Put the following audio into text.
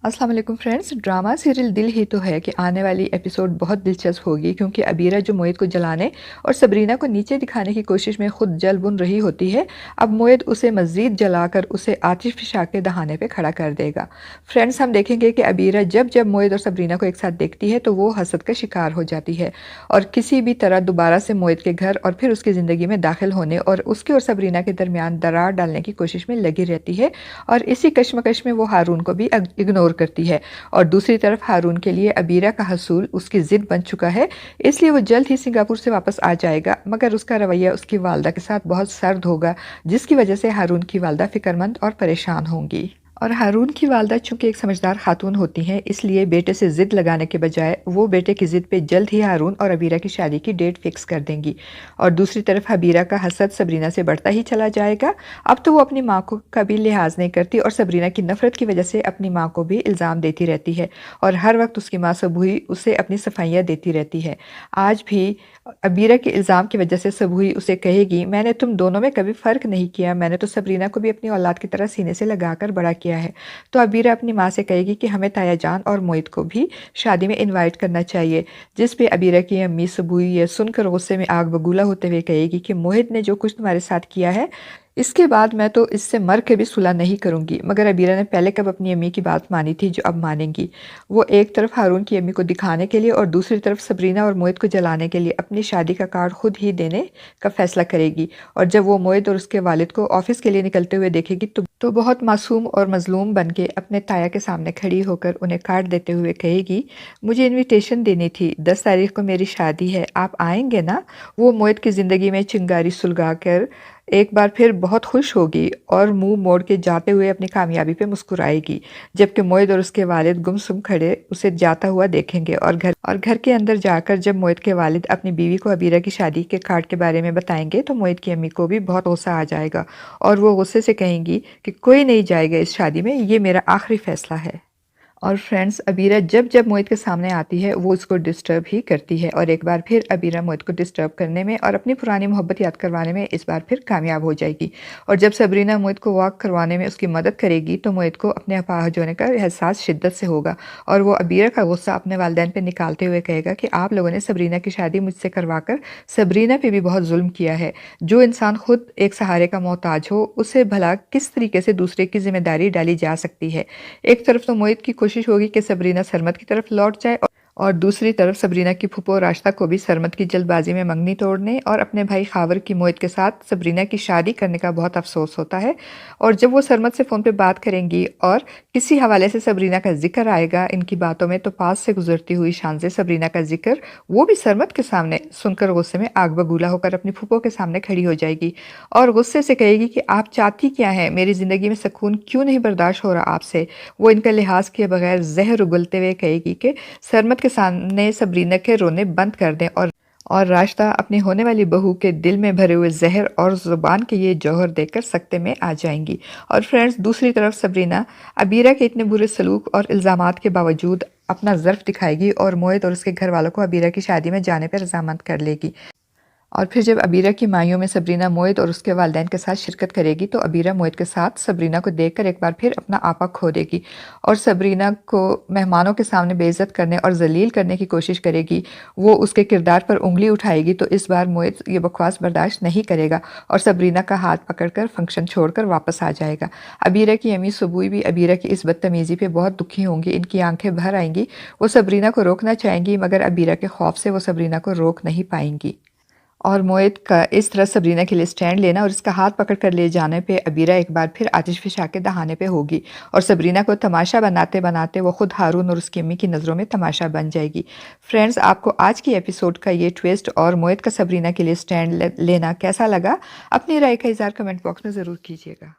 अस्सलाम वालेकुम friends. Drama serial दिल ही तो है कि आने वाली एपिसोड बहुत दिलचस्प होगी, क्योंकि अबीरा जो मोहित को जलाने और सबरीना को नीचे दिखाने की कोशिश में खुद जल बुन रही होती है, अब मोहित उसे मज़ीद जलाकर उसे आतिश फिशा के दहाने पे खड़ा कर देगा। फ्रेंड्स, हम देखेंगे कि अबीरा जब जब मोहित और सबरीना को एक साथ देखती है तो वो हसद का शिकार हो जाती है और किसी भी तरह दोबारा से मोहित के घर और फिर उसकी ज़िंदगी में दाखिल होने और उसके और सबरीना के दरमियान दरार डालने की कोशिश में लगी रहती है। और इसी कश्मकश में वो हारून को भी इग्नोर करती है। और दूसरी तरफ हारून के लिए अबीरा का हसूल उसकी ज़िद बन चुका है, इसलिए वो जल्द ही सिंगापुर से वापस आ जाएगा, मगर उसका रवैया उसकी वालदा के साथ बहुत सर्द होगा, जिसकी वजह से हारून की वालदा फिक्रमंद और परेशान होंगी। और हारून की वालदा चूंकि एक समझदार खातून होती हैं, इसलिए बेटे से ज़िद लगाने के बजाय वो बेटे की ज़िद पे जल्द ही हारून और अबीरा की शादी की डेट फिक्स कर देंगी। और दूसरी तरफ अबीरा का हसद सबरीना से बढ़ता ही चला जाएगा। अब तो वो अपनी माँ को कभी लिहाज नहीं करती और सबरीना की नफ़रत की वजह से अपनी माँ को भी इल्ज़ाम देती रहती है और हर वक्त उसकी माँ सबूही उसे अपनी सफाइयाँ देती रहती है। आज भी अबीरा के इल्ज़ाम की वजह से सबूही उसे कहेगी, मैंने तुम दोनों में कभी फ़र्क नहीं किया, मैंने तो सबरीना को भी अपनी औलाद की तरह सीने से लगाकर बड़ा किया है। तो अबीरा अपनी माँ से कहेगी कि हमें ताया जान और मोहित को भी शादी में इनवाइट करना चाहिए, जिस पे अबीरा की अम्मी सबूही ये सुनकर गुस्से में आग बबूला होते हुए कहेगी कि मोहित ने जो कुछ तुम्हारे साथ किया है, इसके बाद मैं तो इससे मर के भी सुलह नहीं करूंगी। मगर अबीरा ने पहले कब अपनी अम्मी की बात मानी थी जो अब मानेंगी। वो एक तरफ हारून की अम्मी को दिखाने के लिए और दूसरी तरफ सबरीना और मोहित को जलाने के लिए अपनी शादी का कार्ड खुद ही देने का फैसला करेगी। और जब वो मोहित और उसके वालिद को ऑफिस के लिए निकलते हुए देखेगी तो बहुत मासूम और मजलूम बन के अपने ताया के सामने खड़ी होकर उन्हें कार्ड देते हुए कहेगी, मुझे इनविटेशन देनी थी, 10 तारीख को मेरी शादी है, आप आएंगे ना। वो मोहित की ज़िंदगी में चिंगारी सुलगा कर एक बार फिर बहुत खुश होगी और मुंह मोड़ के जाते हुए अपनी कामयाबी पे मुस्कुराएगी, जबकि मोहित और उसके वालिद गुमसुम खड़े उसे जाता हुआ देखेंगे। और घर के अंदर जाकर जब मोहित के वालिद अपनी बीवी को अबीरा की शादी के कार्ड के बारे में बताएंगे तो मोहित की अम्मी को भी बहुत गुस्सा आ जाएगा और वो गुस्से से कहेंगी कि कोई नहीं जाएगा इस शादी में, ये मेरा आखिरी फैसला है। और फ्रेंड्स, अबीरा जब जब मोहित के सामने आती है वो उसको डिस्टर्ब ही करती है और एक बार फिर अबीरा मोहित को डिस्टर्ब करने में और अपनी पुरानी मोहब्बत याद करवाने में इस बार फिर कामयाब हो जाएगी। और जब सबरीना मोहित को वॉक करवाने में उसकी मदद करेगी तो मोहित को अपने अपाहज होने का एहसास शिद्दत से होगा और वो अबीरा का गुस्सा अपने वालिदैन पर निकालते हुए कहेगा कि आप लोगों ने सबरीना की शादी मुझसे करवाकर सबरीना पे भी बहुत जुल्म किया है। जो इंसान खुद एक सहारे का मोहताज हो उसे भला किस तरीके से दूसरे की जिम्मेदारी डाली जा सकती है। एक तरफ तो मोहित की कोशिश होगी कि सबरीना सरमद की तरफ लौट जाए और दूसरी तरफ सबरीना की फूफो राशिदा को भी सरमद की जल्दबाजी में मंगनी तोड़ने और अपने भाई खावर की मोहित के साथ सबरीना की शादी करने का बहुत अफसोस होता है। और जब वो सरमद से फ़ोन पे बात करेंगी और किसी हवाले से सबरीना का जिक्र आएगा इनकी बातों में, तो पास से गुजरती हुई शान से सबरीना का जिक्र वो भी सरमद के सामने सुनकर गुस्से में आग बबूला होकर अपनी फूफो के सामने खड़ी हो जाएगी और गुस्से से कहेगी कि आप चाहती क्या हैं, मेरी ज़िंदगी में सुकून क्यों नहीं बर्दाश्त हो रहा आपसे। वो इनका लिहाज किए बगैर जहर उगलते हुए कहेगी कि सरमद के सामने सबरीना के रोने बंद कर दें और राशिदा अपनी होने वाली बहू के दिल में भरे हुए जहर और ज़ुबान के ये जौहर देकर सकते में आ जाएंगी। और फ्रेंड्स, दूसरी तरफ सबरीना अबीरा के इतने बुरे सलूक और इल्ज़ामात के बावजूद अपना ज़र्फ दिखाएगी और मोहित और उसके घर वालों को अबीरा की शादी में जाने पर रज़ामंद कर लेगी। और फिर जब अबीरा की माइयों में सबरीना मोहित और उसके वालिदैन के साथ शिरकत करेगी तो अबीरा मोहित के साथ सबरीना को देखकर एक बार फिर अपना आपा खो देगी और सबरीना को मेहमानों के सामने बेइज्जत करने और जलील करने की कोशिश करेगी। वो उसके किरदार पर उंगली उठाएगी तो इस बार मोहित ये बकवास बर्दाश्त नहीं करेगा और सबरीना का हाथ पकड़कर फंक्शन छोड़कर वापस आ जाएगा। अबीरा की अम्मी सबूई भी अबीरा की इस बदतमीज़ी पे बहुत दुखी होंगी, इनकी आंखें भर आएंगी। वो सबरीना को रोकना चाहेंगी मगर अबीरा के खौफ से वो सबरीना को रोक नहीं पाएंगी। और मोहित का इस तरह सबरीना के लिए स्टैंड लेना और इसका हाथ पकड़ कर ले जाने पे अबीरा एक बार फिर आतिश फिशा के दहाने पे होगी और सबरीना को तमाशा बनाते बनाते वो खुद हारून और उसकी अम्मी की नज़रों में तमाशा बन जाएगी। फ्रेंड्स, आपको आज की एपिसोड का ये ट्विस्ट और मोहित का सबरीना के लिए स्टैंड लेना कैसा लगा? अपनी राय का इज़हार कमेंट बॉक्स में ज़रूर कीजिएगा।